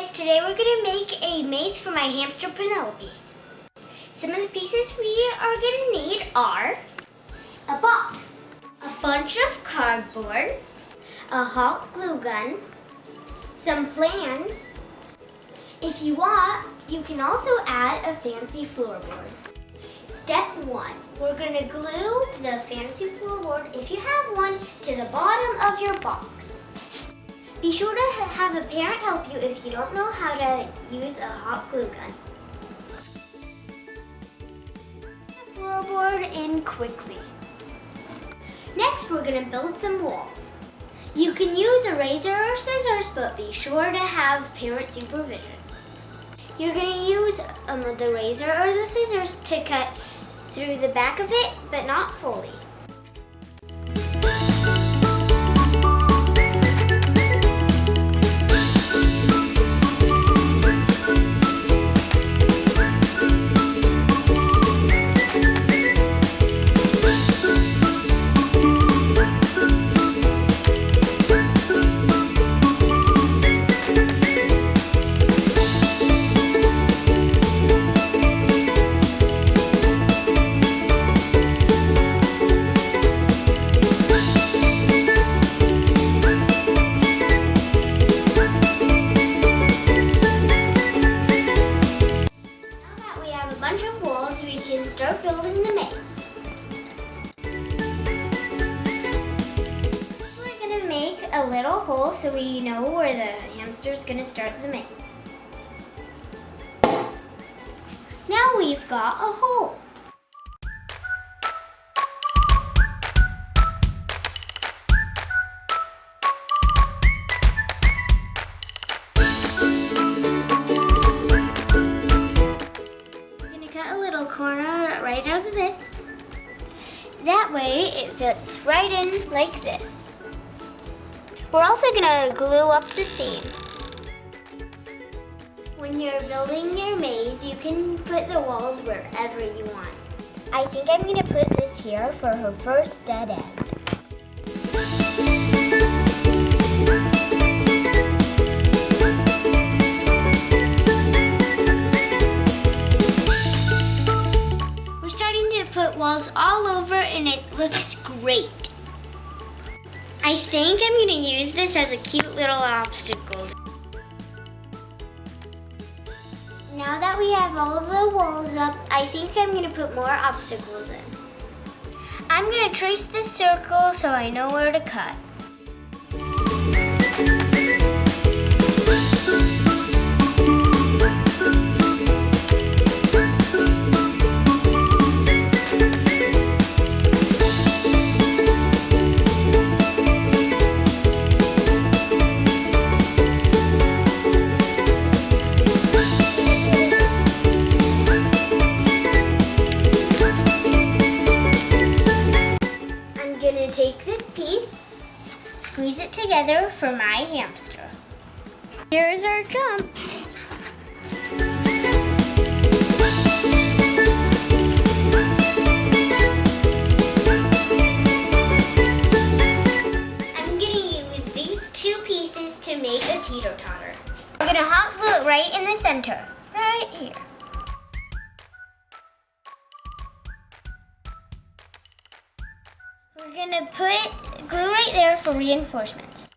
guys, today we're going to make a maze for my hamster Penelope. Some of the pieces we are going to need are a box, a bunch of cardboard, a hot glue gun, some plans. If you want, you can also add a fancy floorboard. Step 1, we're going to glue the fancy floorboard, if you have one, to the bottom of your box. Be sure to have a parent help you if you don't know how to use a hot glue gun. Put the floorboard in quickly. Next, we're going to build some walls. You can use a razor or scissors, but be sure to have parent supervision. You're going to use the razor or the scissors to cut through the back of it, but not fully. We can start building the maze. We're going to make a little hole so we know where the hamster is going to start the maze. Now we've got a hole. Corner right out of this. That way it fits right in like this. We're also going to glue up the seam. When you're building your maze, you can put the walls wherever you want. I think I'm going to put this here for her first dead end. Put walls all over and it looks great. I think I'm going to use this as a cute little obstacle. Now that we have all of the walls up, I think I'm going to put more obstacles in. I'm going to trace this circle so I know where to cut. Take this piece, squeeze it together for my hamster. Here's our jump. I'm going to use these two pieces to make a teeter-totter. I'm going to hot glue it right in the center, right here. We're going to put glue right there for reinforcements.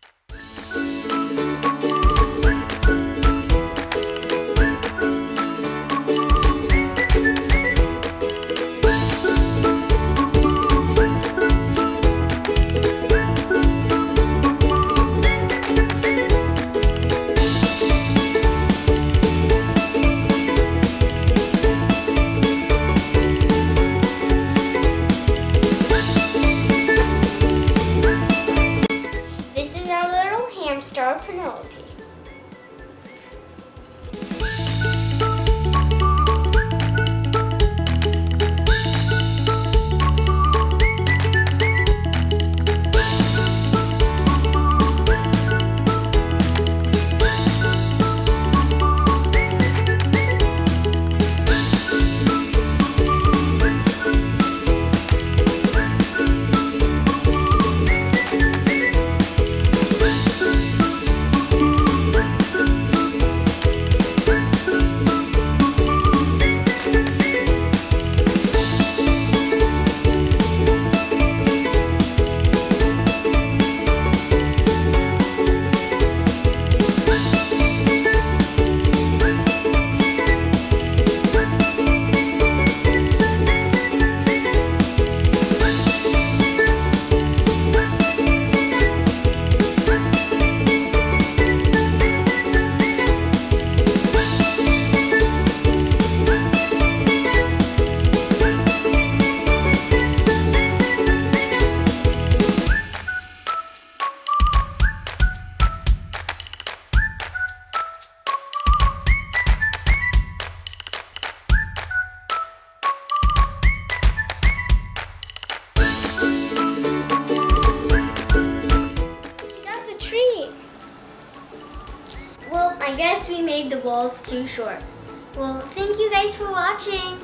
I guess we made the walls too short. Well, thank you guys for watching.